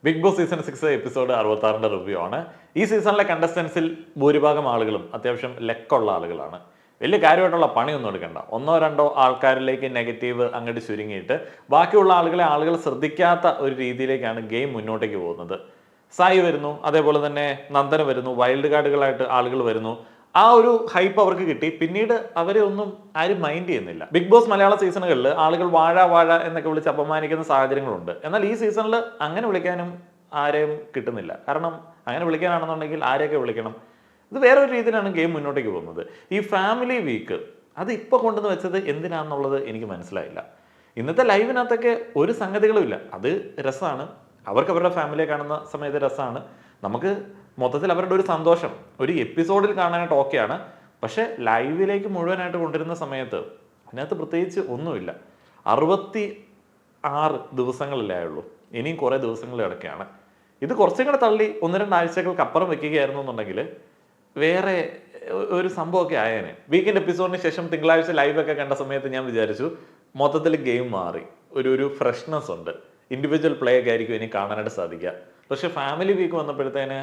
Big Boss season 6 episode 66 review ആണ്. ഈ സീസണിലെ കണ്ടസ്റ്റൻസിൽ ഭൂരിഭാഗം ആളുകളും അത്യാവശ്യം ലെക്കുള്ള ആളുകളാണ്. വലിയ കാര്യമായിട്ടുള്ള പണിയൊന്നും എടുക്കണ്ട. ഒന്നോ രണ്ടോ ആൾക്കാരിലേക്ക് നെഗറ്റീവ് അങ്ങോട്ട് ചുരുങ്ങിയിട്ട് ബാക്കിയുള്ള ആളുകൾ ശ്രദ്ധിക്കാത്ത ഒരു രീതിയിലേക്കാണ് ഗെയിം മുന്നോട്ടേക്ക് പോകുന്നത്. സായി വരുന്നു, അതേപോലെ തന്നെ നന്ദന വരുന്നു, വൈൽഡ് കാർഡുകളായിട്ട് ആളുകൾ വരുന്നു. ആ ഒരു ഹൈപ്പ് അവർക്ക് കിട്ടി. പിന്നീട് അവരെ ഒന്നും ആരും മൈൻഡ് ചെയ്യുന്നില്ല. ബിഗ് ബോസ് മലയാള സീസണുകളിൽ ആളുകൾ വാഴ വാഴ എന്നൊക്കെ വിളിച്ച് അപമാനിക്കുന്ന സാഹചര്യങ്ങളുണ്ട്. എന്നാൽ ഈ സീസണിൽ അങ്ങനെ വിളിക്കാനും ആരെയും കിട്ടുന്നില്ല. കാരണം അങ്ങനെ വിളിക്കാനാണെന്നുണ്ടെങ്കിൽ ആരെയൊക്കെ വിളിക്കണം? ഇത് വേറെ ഒരു രീതിയിലാണ് ഗെയിം മുന്നോട്ടേക്ക് പോകുന്നത്. ഈ ഫാമിലി വീക്ക് അത് ഇപ്പോൾ കൊണ്ടുവന്ന് വെച്ചത് എന്തിനാണെന്നുള്ളത് എനിക്ക് മനസ്സിലായില്ല. ഇന്നത്തെ ലൈവിനകത്തൊക്കെ ഒരു സംഗതികളും ഇല്ല. അത് രസമാണ്, അവർക്ക് അവരുടെ ഫാമിലിയെ കാണുന്ന സമയത്ത് രസമാണ്. നമുക്ക് മൊത്തത്തിൽ അവരുടെ ഒരു സന്തോഷം ഒരു എപ്പിസോഡിൽ കാണാനായിട്ട് ഓക്കെയാണ്. പക്ഷെ ലൈവിലേക്ക് മുഴുവനായിട്ട് കൊണ്ടുവരുന്ന സമയത്ത് അതിനകത്ത് പ്രത്യേകിച്ച് ഒന്നുമില്ല. 66 ദിവസങ്ങളല്ലേ ആയുള്ളൂ, ഇനിയും കുറേ ദിവസങ്ങൾ കിടക്കുകയാണ്. ഇത് കുറച്ചും കൂടെ തള്ളി 1-2 ആഴ്ചകൾക്ക് അപ്പുറം വെക്കുകയായിരുന്നു എന്നുണ്ടെങ്കിൽ വേറെ ഒരു സംഭവമൊക്കെ ആയേനെ. വീക്കെൻഡ് എപ്പിസോഡിന് ശേഷം തിങ്കളാഴ്ച ലൈവൊക്കെ കണ്ട സമയത്ത് ഞാൻ വിചാരിച്ചു മൊത്തത്തിൽ ഗെയിം മാറി, ഒരു ഫ്രഷ്നെസ് ഉണ്ട്, ഇൻഡിവിജ്വൽ പ്ലേ ഒക്കെ ആയിരിക്കും ഇനി കാണാനായിട്ട് സാധിക്കുക. പക്ഷെ ഫാമിലി വീക്ക് വന്നപ്പോഴത്തേന്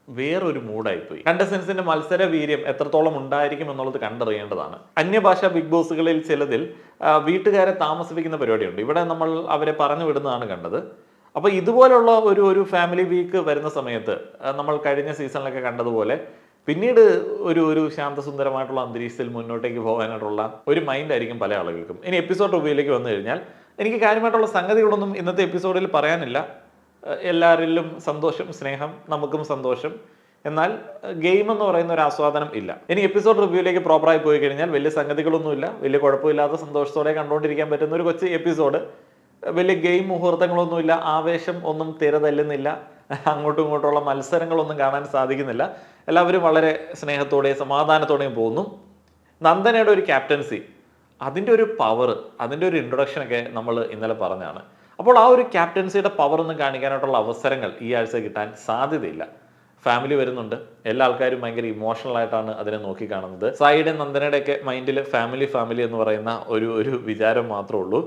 വേറൊരു മൂഡായിപ്പോയി. കണ്ടസ്റ്റൻസിന്റെ മത്സര വീര്യം എത്രത്തോളം ഉണ്ടായിരിക്കും എന്നുള്ളത് കണ്ടറിയേണ്ടതാണ്. അന്യഭാഷാ ബിഗ് ബോസുകളിൽ ചിലതിൽ വീട്ടുകാരെ താമസിപ്പിക്കുന്ന പരിപാടിയുണ്ട്. ഇവിടെ നമ്മൾ അവരെ പറഞ്ഞു വിടുന്നതാണ് കണ്ടത്. അപ്പോൾ ഇതുപോലുള്ള ഒരു ഫാമിലി വീക്ക് വരുന്ന സമയത്ത് നമ്മൾ കഴിഞ്ഞ സീസണിലൊക്കെ കണ്ടതുപോലെ പിന്നീട് ഒരു ശാന്തസുന്ദരമായിട്ടുള്ള അന്തരീക്ഷത്തിൽ മുന്നോട്ടേക്ക് പോകാനായിട്ടുള്ള ഒരു മൈൻഡ് ആയിരിക്കും പല ആളുകൾക്കും. ഇനി എപ്പിസോഡ് റിവ്യൂയിലേക്ക് വന്നു കഴിഞ്ഞാൽ എനിക്ക് കാര്യമായിട്ടുള്ള സംഗതികളൊന്നും ഇന്നത്തെ എപ്പിസോഡിൽ പറയാനില്ല. എല്ലാവരിലും സന്തോഷം, സ്നേഹം, നമുക്കും സന്തോഷം. എന്നാൽ ഗെയിം എന്ന് പറയുന്ന ഒരു ആസ്വാദനം ഇല്ല. ഇനി എപ്പിസോഡ് റിവ്യൂയിലേക്ക് പ്രോപ്പറായി പോയി കഴിഞ്ഞാൽ വലിയ സംഗതികളൊന്നുമില്ല, വലിയ കുഴപ്പമില്ലാത്ത സന്തോഷത്തോടെ കണ്ടുകൊണ്ടിരിക്കാൻ പറ്റുന്ന ഒരു കൊച്ചു എപ്പിസോഡ്. വലിയ ഗെയിം മുഹൂർത്തങ്ങളൊന്നുമില്ല, ആവേശം ഒന്നും തിരതല്ലുന്നില്ല, അങ്ങോട്ടും ഇങ്ങോട്ടുള്ള മത്സരങ്ങളൊന്നും കാണാൻ സാധിക്കുന്നില്ല. എല്ലാവരും വളരെ സ്നേഹത്തോടെയും സമാധാനത്തോടെയും പോകുന്നു. നന്ദനയുടെ ഒരു ക്യാപ്റ്റൻസി, അതിൻ്റെ ഒരു പവർ, അതിൻ്റെ ഒരു ഇൻട്രൊഡക്ഷനൊക്കെ നമ്മൾ ഇന്നലെ പറഞ്ഞാണ്. അപ്പോൾ ആ ഒരു ക്യാപ്റ്റൻസിയുടെ പവർ ഒന്നും കാണിക്കാനായിട്ടുള്ള അവസരങ്ങൾ ഈ ആഴ്ച കിട്ടാൻ സാധ്യതയില്ല. ഫാമിലി വരുന്നുണ്ട്, എല്ലാ ആൾക്കാരും ഭയങ്കര ഇമോഷണൽ ആയിട്ടാണ് അതിനെ നോക്കി കാണുന്നത്. സായിയുടെ നന്ദനയുടെയൊക്കെ മൈൻഡിൽ ഫാമിലി എന്ന് പറയുന്ന ഒരു വിചാരം മാത്രമേ ഉള്ളൂ.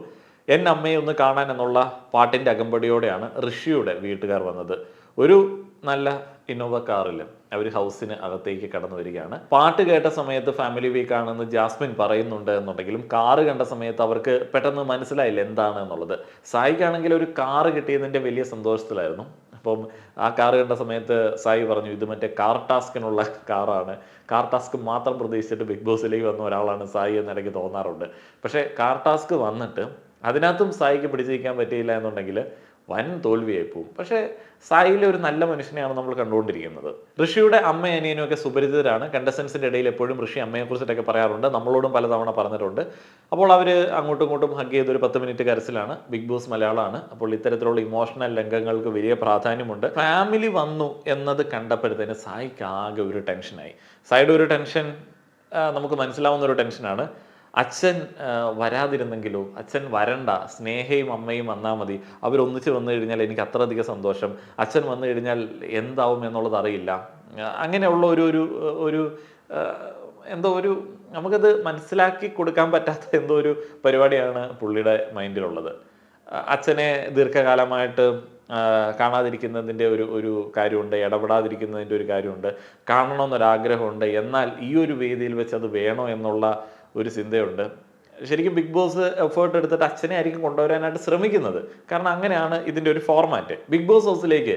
എന്നെ അമ്മയെ ഒന്ന് കാണാൻ എന്നുള്ള പാട്ടിൻ്റെ അകമ്പടിയോടെയാണ് ഋഷിയുടെ വീട്ടുകാർ വന്നത്. ഒരു നല്ല ഇന്നോവ കാറിൽ അവർ ഹൗസിന് അകത്തേക്ക് കടന്നു വരികയാണ്. പാട്ട് കേട്ട സമയത്ത് ഫാമിലി വീക്കാണെന്ന് ജാസ്മിൻ പറയുന്നുണ്ട് എന്നുണ്ടെങ്കിലും കാറ് കണ്ട സമയത്ത് അവർക്ക് പെട്ടെന്ന് മനസ്സിലായില്ല എന്താണ് എന്നുള്ളത്. സായിക്കാണെങ്കിൽ ഒരു കാറ് കിട്ടിയതിൻ്റെ വലിയ സന്തോഷത്തിലായിരുന്നു. അപ്പം ആ കാറ് കണ്ട സമയത്ത് സായി പറഞ്ഞു ഇത് മറ്റേ കാർ ടാസ്കിനുള്ള കാറാണ്, കാർ ടാസ്ക് മാത്രം പ്രതീക്ഷിച്ചിട്ട് ബിഗ് ബോസിലേക്ക് വന്ന ഒരാളാണ് സായി എന്നിടയ്ക്ക് തോന്നാറുണ്ട്. പക്ഷേ കാർ ടാസ്ക് വന്നിട്ട് അതിനകത്തും സായിക്ക് പിടിച്ചിരിക്കാൻ പറ്റിയില്ല എന്നുണ്ടെങ്കിൽ വൻ തോൽവിയായി പോകും. പക്ഷേ സായിലെ ഒരു നല്ല മനുഷ്യനെയാണ് നമ്മൾ കണ്ടുകൊണ്ടിരിക്കുന്നത്. ഋഷിയുടെ അമ്മ അനിയനും ഒക്കെ സുപരിചിതരാണ്. കണ്ടസ്റ്റൻസിൻ്റെ ഇടയിൽ എപ്പോഴും ഋഷി അമ്മയെക്കുറിച്ചിട്ടൊക്കെ പറയാറുണ്ട്, നമ്മളോടും പലതവണ പറഞ്ഞിട്ടുണ്ട്. അപ്പോൾ അവർ അങ്ങോട്ടും ഇങ്ങോട്ടും ഹഗ് ചെയ്ത് ഒരു 10 മിനിറ്റ് കരച്ചിലാണ്. ബിഗ് ബോസ് മലയാളമാണ്, അപ്പോൾ ഇത്തരത്തിലുള്ള ഇമോഷണൽ രംഗങ്ങൾക്ക് വലിയ പ്രാധാന്യമുണ്ട്. ഫാമിലി വന്നു എന്നത് കണ്ടപ്പോഴത്തേന് സായിക്ക് ആകെ ഒരു ടെൻഷനായി. സായിയുടെ ഒരു ടെൻഷൻ നമുക്ക് മനസ്സിലാവുന്ന ഒരു ടെൻഷനാണ്. അച്ഛൻ വരാതിരുന്നെങ്കിലോ, അച്ഛൻ വരണ്ട, സ്നേഹയും അമ്മയും വന്നാൽ മതി, അവരൊന്നിച്ച് വന്നു കഴിഞ്ഞാൽ എനിക്ക് അത്രയധികം സന്തോഷം, അച്ഛൻ വന്നു കഴിഞ്ഞാൽ എന്താവും എന്നുള്ളത് അറിയില്ല. അങ്ങനെയുള്ള ഒരു എന്തോ ഒരു നമുക്കത് മനസ്സിലാക്കി കൊടുക്കാൻ പറ്റാത്ത എന്തോ ഒരു പരിപാടിയാണ് പുള്ളിയുടെ മൈൻഡിലുള്ളത്. അച്ഛനെ ദീർഘകാലമായിട്ട് കാണാതിരിക്കുന്നതിൻ്റെ ഒരു കാര്യമുണ്ട്, ഇടപെടാതിരിക്കുന്നതിൻ്റെ ഒരു കാര്യമുണ്ട്, കാണണമെന്നൊരാഗ്രഹമുണ്ട്. എന്നാൽ ഈ ഒരു വേദിയിൽ വെച്ച് അത് വേണോ എന്നുള്ള ഒരു ചിന്തയുണ്ട്. ശരിക്കും ബിഗ് ബോസ് എഫേർട്ട് എടുത്തിട്ട് അച്ഛനെ ആയിരിക്കും കൊണ്ടുവരാനായിട്ട് ശ്രമിക്കുന്നത്. കാരണം അങ്ങനെയാണ് ഇതിൻ്റെ ഒരു ഫോർമാറ്റ്. ബിഗ് ബോസ് ഹൗസിലേക്ക്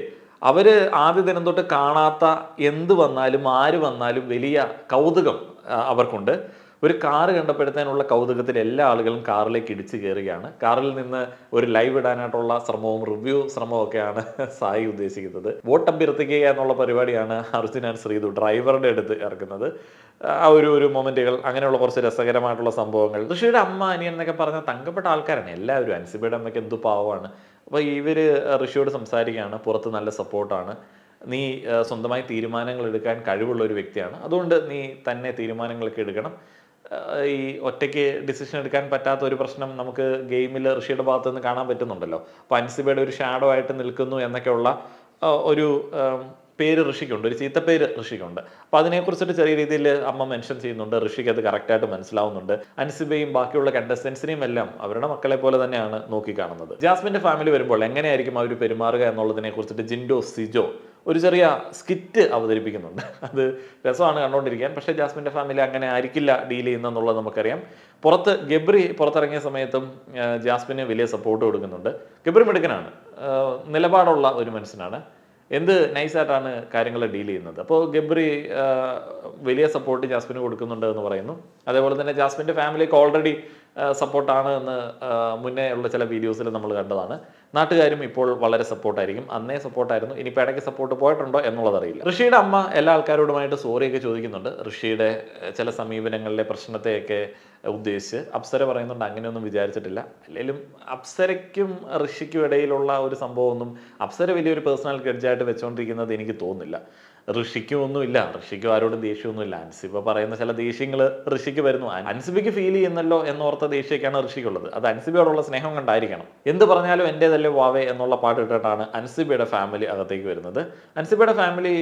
അവർ ആദ്യ ദിനം തൊട്ട് കാണാത്ത എന്ത് വന്നാലും ആര് വന്നാലും വലിയ കൗതുകം അവർക്കുണ്ട്. ഒരു കാറ് കണ്ടപ്പോഴത്തേനുള്ള കൗതുകത്തിൽ എല്ലാ ആളുകളും കാറിലേക്ക് ഇടിച്ചു കയറുകയാണ്. കാറിൽ നിന്ന് ഒരു ലൈവ് ഇടാനായിട്ടുള്ള ശ്രമവും റിവ്യൂ ശ്രമവും ഒക്കെയാണ് സായി ഉദ്ദേശിക്കുന്നത്. വോട്ട് അഭ്യർത്ഥിക്കുക എന്നുള്ള പരിപാടിയാണ് അർജുൻ ആൻഡ് ശ്രീതു ഡ്രൈവറുടെ അടുത്ത് ഇറക്കുന്നത്. ആ ഒരു മൊമെന്റുകൾ, അങ്ങനെയുള്ള കുറച്ച് രസകരമായിട്ടുള്ള സംഭവങ്ങൾ. ഋഷിയുടെ അമ്മ അനിയൻ എന്നൊക്കെ പറഞ്ഞാൽ തങ്കപ്പെട്ട ആൾക്കാരാണ് എല്ലാവരും. അൻസിബയുടെ അമ്മയ്ക്ക് എന്തു പാവമാണ്. അപ്പോൾ ഇവർ ഋഷിയോട് സംസാരിക്കുകയാണ്, പുറത്ത് നല്ല സപ്പോർട്ടാണ്, നീ സ്വന്തമായി തീരുമാനങ്ങൾ എടുക്കാൻ കഴിവുള്ള ഒരു വ്യക്തിയാണ്, അതുകൊണ്ട് നീ തന്നെ തീരുമാനങ്ങളൊക്കെ എടുക്കണം. ഈ ഒറ്റയ്ക്ക് ഡിസിഷൻ എടുക്കാൻ പറ്റാത്ത ഒരു പ്രശ്നം നമുക്ക് ഗെയിമിൽ ഋഷിയുടെ ഭാഗത്ത് നിന്ന് കാണാൻ പറ്റുന്നുണ്ടല്ലോ. അപ്പോൾ അൻസിബയുടെ ഒരു ഷാഡോ ആയിട്ട് നിൽക്കുന്നു എന്നൊക്കെയുള്ള ഒരു പേര് ഋഷിക്കുണ്ട്, ഒരു ചീത്തപ്പേര് ഋഷിക്കുണ്ട്. അപ്പോൾ അതിനെക്കുറിച്ചിട്ട് ചെറിയ രീതിയിൽ അമ്മ മെൻഷൻ ചെയ്യുന്നുണ്ട്. ഋഷിക്ക് അത് കറക്റ്റായിട്ട് മനസ്സിലാവുന്നുണ്ട്. അൻസിബയും ബാക്കിയുള്ള കണ്ടസ്റ്റൻസിനെയും എല്ലാം അവരുടെ മക്കളെ പോലെ തന്നെയാണ് നോക്കിക്കാണുന്നത്. ജാസ്മിൻ്റെ ഫാമിലി വരുമ്പോൾ എങ്ങനെയായിരിക്കും അവർ പെരുമാറുക എന്നുള്ളതിനെ കുറിച്ചിട്ട് ജിൻഡോ സിജോ ഒരു ചെറിയ സ്കിറ്റ് അവതരിപ്പിക്കുന്നുണ്ട്. അത് രസമാണ് കണ്ടുകൊണ്ടിരിക്കാൻ. പക്ഷേ ജാസ്മിൻ്റെ ഫാമിലി അങ്ങനെ ആയിരിക്കില്ല ഡീൽ ചെയ്യുന്നതെന്നുള്ളത് നമുക്കറിയാം. പുറത്ത് ഗബ്രി പുറത്തിറങ്ങിയ സമയത്തും ജാസ്മിന് വലിയ സപ്പോർട്ട് കൊടുക്കുന്നുണ്ട്. ഗബ്രി മിടുക്കനാണ്, നിലപാടുള്ള ഒരു മനുഷ്യനാണ്, എന്ത് നൈസായിട്ടാണ് കാര്യങ്ങൾ ഡീൽ ചെയ്യുന്നത്. അപ്പോൾ ഗബ്രി വലിയ സപ്പോർട്ട് ജാസ്മിന് കൊടുക്കുന്നുണ്ട് എന്ന് പറയുന്നു. അതേപോലെ തന്നെ ജാസ്മിൻ്റെ ഫാമിലിക്ക് ഓൾറെഡി സപ്പോർട്ടാണ് എന്ന് മുന്നേ ഉള്ള ചില വീഡിയോസിൽ നമ്മൾ കണ്ടതാണ്. നാട്ടുകാരും ഇപ്പോൾ വളരെ സപ്പോർട്ടായിരിക്കും. അന്നേ സപ്പോർട്ടായിരുന്നു, ഇനിയിപ്പോൾ ഇടയ്ക്ക് സപ്പോർട്ട് പോയിട്ടുണ്ടോ എന്നുള്ളത് അറിയില്ല. ഋഷിയുടെ അമ്മ എല്ലാ ആൾക്കാരോടുമായിട്ട് സോറിയൊക്കെ ചോദിക്കുന്നുണ്ട്. ഋഷിയുടെ ചില സമീപനങ്ങളിലെ പ്രശ്നത്തെയൊക്കെ ഉദ്ദേശിച്ച് അപ്സര പറയുന്നുണ്ട് അങ്ങനെയൊന്നും വിചാരിച്ചിട്ടില്ല. അല്ലെങ്കിലും അപ്സരയ്ക്കും ഋഷിക്കും ഇടയിലുള്ള ഒരു സംഭവമൊന്നും അപ്സര വലിയൊരു പേഴ്സണൽ ഗഡ്ജായിട്ട് വെച്ചുകൊണ്ടിരിക്കുന്നത് എനിക്ക് തോന്നുന്നില്ല. ഋഷിക്കും ഒന്നുമില്ല, ഋഷിക്കും ആരോടും ദേഷ്യമൊന്നുമില്ല. അൻസിബ പറയുന്ന ചില ദേഷ്യങ്ങൾ ഋഷിക്ക് വരുന്നു. അൻസിബയ്ക്ക് ഫീൽ ചെയ്യുന്നല്ലോ എന്നോർത്ത ദേഷ്യമൊക്കെയാണ് ഋഷിക്കുള്ളത്. അത് അൻസിബയോടുള്ള സ്നേഹം കൊണ്ടായിരിക്കണം. എന്ത് പറഞ്ഞാലും എൻ്റേതല്ലേ വാവേ എന്നുള്ള പാട്ട് ഇട്ടിട്ടാണ് അൻസിബയുടെ ഫാമിലി അകത്തേക്ക് വരുന്നത്. അൻസിബയുടെ ഫാമിലി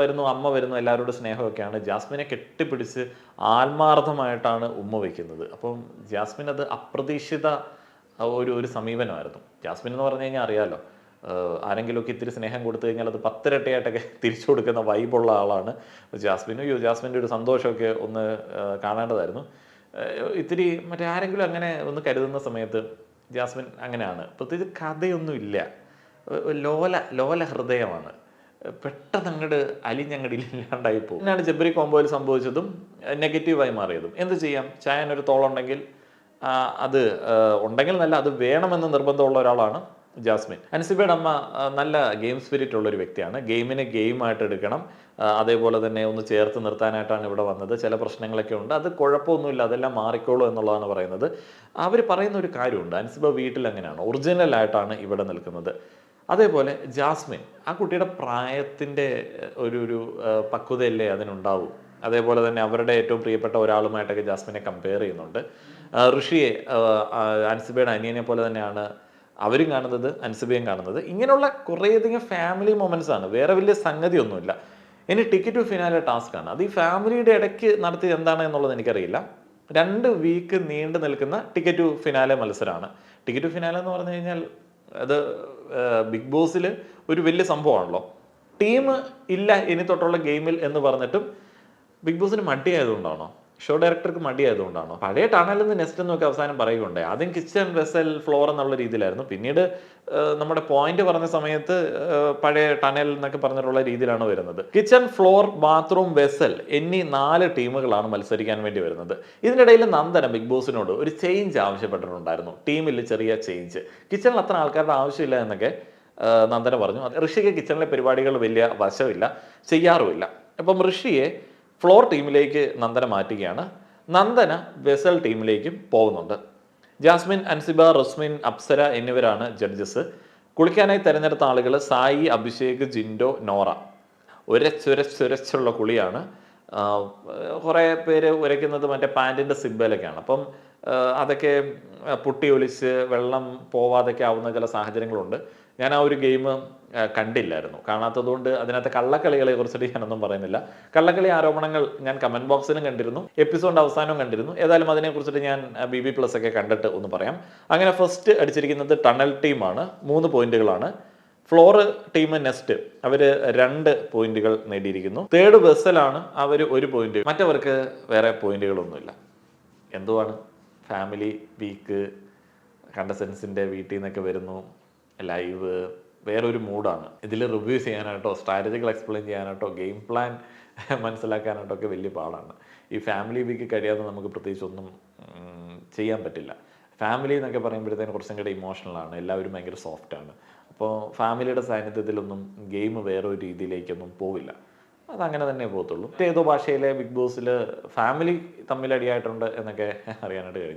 വരുന്നു, അമ്മ വരുന്നു, എല്ലാവരോടും സ്നേഹമൊക്കെയാണ്. ജാസ്മിനെ കെട്ടിപ്പിടിച്ച് ആത്മാർത്ഥമായിട്ടാണ് ഉമ്മ വയ്ക്കുന്നത്. അപ്പം ജാസ്മിൻ അത് അപ്രതീക്ഷിത ഒരു സമീപനമായിരുന്നു. ജാസ്മിൻ എന്ന് പറഞ്ഞു കഴിഞ്ഞാൽ അറിയാമല്ലോ, ആരെങ്കിലുമൊക്കെ ഇത്തിരി സ്നേഹം കൊടുത്തു കഴിഞ്ഞാൽ അത് 10 ഇരട്ടിയായിട്ടൊക്കെ തിരിച്ചു കൊടുക്കുന്ന വൈബുള്ള ആളാണ് ജാസ്മിൻ്റെ ഒരു സന്തോഷമൊക്കെ ഒന്ന് കാണേണ്ടതായിരുന്നു. ഇത്തിരി മറ്റേ ആരെങ്കിലും അങ്ങനെ ഒന്ന് കരുതുന്ന സമയത്ത് ജാസ്മിൻ അങ്ങനെയാണ്. പ്രത്യേകിച്ച് കഥയൊന്നുമില്ല, ലോല ഹൃദയമാണ്, പെട്ടെന്ന് അങ്ങോട്ട് അലിഞ്ഞങ്ങടില്ലാണ്ടായി പോകും. എന്നാണ് ജബ്രി കോംബോയിൽ സംഭവിച്ചതും നെഗറ്റീവായി മാറിയതും. എന്ത് ചെയ്യാം, ചായനൊരു തോളുണ്ടെങ്കിൽ അത് ഉണ്ടെങ്കിൽ നല്ല അത് വേണമെന്ന് നിർബന്ധമുള്ള ഒരാളാണ് ജാസ്മിൻ. അൻസിബയുടെ അമ്മ നല്ല ഗെയിം സ്പിരിറ്റ് ഉള്ളൊരു വ്യക്തിയാണ്. ഗെയിമിനെ ഗെയിമായിട്ട് എടുക്കണം, അതേപോലെ തന്നെ ഒന്ന് ചേർത്ത് നിർത്താനായിട്ടാണ് ഇവിടെ വന്നത്. ചില പ്രശ്നങ്ങളൊക്കെ ഉണ്ട്, അത് കുഴപ്പമൊന്നുമില്ല, അതെല്ലാം മാറിക്കോളൂ എന്നുള്ളതാണ് പറയുന്നത്. അവർ പറയുന്ന ഒരു കാര്യമുണ്ട്, അൻസിബ വീട്ടിൽ അങ്ങനെയാണ്, ഒറിജിനലായിട്ടാണ് ഇവിടെ നിൽക്കുന്നത്. അതേപോലെ ജാസ്മിൻ ആ കുട്ടിയുടെ പ്രായത്തിൻ്റെ ഒരു പക്വതയല്ലേ അതിനുണ്ടാവും. അതേപോലെ തന്നെ അവരുടെ ഏറ്റവും പ്രിയപ്പെട്ട ഒരാളുമായിട്ടൊക്കെ ജാസ്മിനെ കമ്പയർ ചെയ്യുന്നുണ്ട്. ഋഷിയെ അൻസിബയുടെ അനിയനെ പോലെ തന്നെയാണ് അവരും കാണുന്നത്, അൻസിബയും കാണുന്നത്. ഇങ്ങനെയുള്ള കുറേയധികം ഫാമിലി മൊമെൻറ്റ്സ് ആണ്, വേറെ വലിയ സംഗതിയൊന്നുമില്ല. ഇനി ടിക്കറ്റ് ടു ഫിനാലെ ടാസ്ക്കാണ്. അത് ഈ ഫാമിലിയുടെ ഇടയ്ക്ക് നടത്തിയത് എന്താണ് എന്നുള്ളത് എനിക്കറിയില്ല. 2 വീക്ക് നീണ്ടു നിൽക്കുന്ന ടിക്കറ്റ് ടു ഫിനാലെ മത്സരമാണ്. ടിക്കറ്റ് ടു ഫിനാലെ എന്ന് പറഞ്ഞു കഴിഞ്ഞാൽ അത് ബിഗ് ബോസിൽ ഒരു വലിയ സംഭവമാണല്ലോ. ടീം ഇല്ല ഇനി തൊട്ടുള്ള ഗെയിമിൽ എന്ന് പറഞ്ഞിട്ടും ബിഗ് ബോസിന് മടിയായതുകൊണ്ടാണോ, ഷോ ഡയറക്ടർക്ക് മടിയായതുകൊണ്ടാണോ? പഴയ ടണലിൽ നിന്ന് നെക്സ്റ്റ് എന്നൊക്കെ അവസാനം പറയുകയുണ്ടായി. ആദ്യം കിച്ചൺ, വെസൽ, ഫ്ലോർ എന്നുള്ള രീതിയിലായിരുന്നു. പിന്നീട് നമ്മുടെ പോയിന്റ് പറഞ്ഞ സമയത്ത് പഴയ ടണൽ എന്നൊക്കെ പറഞ്ഞിട്ടുള്ള രീതിയിലാണ് വരുന്നത്. കിച്ചൺ, ഫ്ലോർ, ബാത്റൂം, വെസൽ എന്നീ 4 ടീമുകളാണ് മത്സരിക്കാൻ വേണ്ടി വരുന്നത്. ഇതിനിടയിൽ നന്ദന ബിഗ് ബോസിനോട് ഒരു ചേഞ്ച് ആവശ്യപ്പെട്ടിട്ടുണ്ടായിരുന്നു, ടീമിൽ ചെറിയ ചേഞ്ച്. കിച്ചണിൽ അത്ര ആൾക്കാരുടെ ആവശ്യമില്ല എന്നൊക്കെ നന്ദന പറഞ്ഞു. ഋഷിക്ക് കിച്ചണിലെ പരിപാടികൾ വലിയ വശമില്ല, ചെയ്യാറുമില്ല. അപ്പം ഋഷിയെ ഫ്ലോർ ടീമിലേക്ക് നന്ദന മാറ്റുകയാണ്. നന്ദന വെസൽ ടീമിലേക്കും പോകുന്നുണ്ട്. ജാസ്മിൻ, അൻസിബ, റസ്മിൻ, അപ്സര എന്നിവരാണ് ജഡ്ജസ്. കുളിക്കാനായി തിരഞ്ഞെടുത്ത ആളുകൾ സായി, അഭിഷേക്, ജിൻഡോ, നോറ. ഉരച്ചുരച്ചുരച്ചുള്ള കുളിയാണ്. കുറേ പേര് ഉരയ്ക്കുന്നത് മറ്റേ പാൻറ്റിൻ്റെ സിബ്ബലൊക്കെയാണ്. അപ്പം അതൊക്കെ പൊട്ടി ഒലിച്ച് വെള്ളം പോവാതൊക്കെ ആവുന്ന ചില സാഹചര്യങ്ങളുണ്ട്. ഞാൻ ആ ഒരു ഗെയിം കണ്ടില്ലായിരുന്നു. കാണാത്തതുകൊണ്ട് അതിനകത്ത് കള്ളക്കളികളെ കുറിച്ചിട്ട് ഞാനൊന്നും പറയുന്നില്ല. കള്ളക്കളി ആരോപണങ്ങൾ ഞാൻ കമൻറ്റ് ബോക്സിലും കണ്ടിരുന്നു, എപ്പിസോഡിൻ്റെ അവസാനവും കണ്ടിരുന്നു. ഏതായാലും അതിനെക്കുറിച്ചിട്ട് ഞാൻ BB+ ഒക്കെ കണ്ടിട്ട് ഒന്ന് പറയാം. അങ്ങനെ ഫസ്റ്റ് അടിച്ചിരിക്കുന്നത് ടണൽ ടീമാണ്, 3 പോയിന്റുകളാണ്. ഫ്ലോർ ടീം നെക്സ്റ്റ്, അവർ 2 പോയിന്റുകൾ നേടിയിരിക്കുന്നു. തേർഡ് വെസലാണ്, അവർ 1 പോയിന്റ്. മറ്റവർക്ക് വേറെ പോയിന്റുകളൊന്നുമില്ല. എന്തുവാണ് ഫാമിലി വീക്ക്, കണ്ടസ്റ്റൻസിൻ്റെ വീട്ടിൽ നിന്നൊക്കെ വരുന്നു, ലൈവ്, വേറൊരു മൂഡാണ്. ഇതിൽ റിവ്യൂ ചെയ്യാനായിട്ടോ സ്ട്രാറ്റജികൾ എക്സ്പ്ലെയിൻ ചെയ്യാനായിട്ടോ ഗെയിം പ്ലാൻ മനസ്സിലാക്കാനായിട്ടോ ഒക്കെ വലിയ പാടാണ്. ഈ ഫാമിലി വീക്ക് കഴിയാതെ നമുക്ക് പ്രത്യേകിച്ചൊന്നും ചെയ്യാൻ പറ്റില്ല. ഫാമിലി എന്നൊക്കെ പറയുമ്പോഴത്തേന് കുറച്ചും കൂടെ ഇമോഷണലാണ്, എല്ലാവരും ഭയങ്കര സോഫ്റ്റാണ്. അപ്പോൾ ഫാമിലിയുടെ സാന്നിധ്യത്തിലൊന്നും ഗെയിം വേറെ ഒരു രീതിയിലേക്കൊന്നും പോവില്ല, അതങ്ങനെ തന്നെ പോകത്തുള്ളൂ. ഏതോ ഭാഷയിലെ ബിഗ് ബോസിൽ ഫാമിലി തമ്മിലടിയായിട്ടുണ്ട് എന്നൊക്കെ അറിയാനായിട്ട്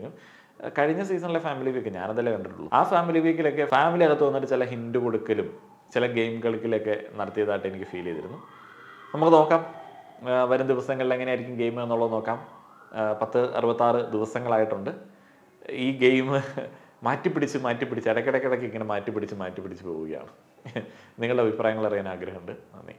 കഴിഞ്ഞ സീസണിലെ ഫാമിലി വീക്ക് ഞാനതല്ലേ കണ്ടിട്ടുള്ളൂ. ആ ഫാമിലി വീക്കിലൊക്കെ ഫാമിലി അകത്ത് വന്നിട്ട് ചില ഹിൻഡ് കൊടുക്കലും ചില ഗെയിം കളിക്കലൊക്കെ നടത്തിയതായിട്ട് എനിക്ക് ഫീൽ ചെയ്തിരുന്നു. നമുക്ക് നോക്കാം വരും ദിവസങ്ങളിൽ എങ്ങനെയായിരിക്കും ഗെയിം എന്നുള്ളത് നോക്കാം. 66 ദിവസങ്ങളായിട്ടുണ്ട്. ഈ ഗെയിം മാറ്റിപ്പിടിച്ച് ഇടയ്ക്കിടയ്ക്ക് ഇങ്ങനെ മാറ്റിപ്പിടിച്ച് പോവുകയാണ്. നിങ്ങളുടെ അഭിപ്രായങ്ങൾ അറിയാൻ ആഗ്രഹമുണ്ട്. നന്ദി.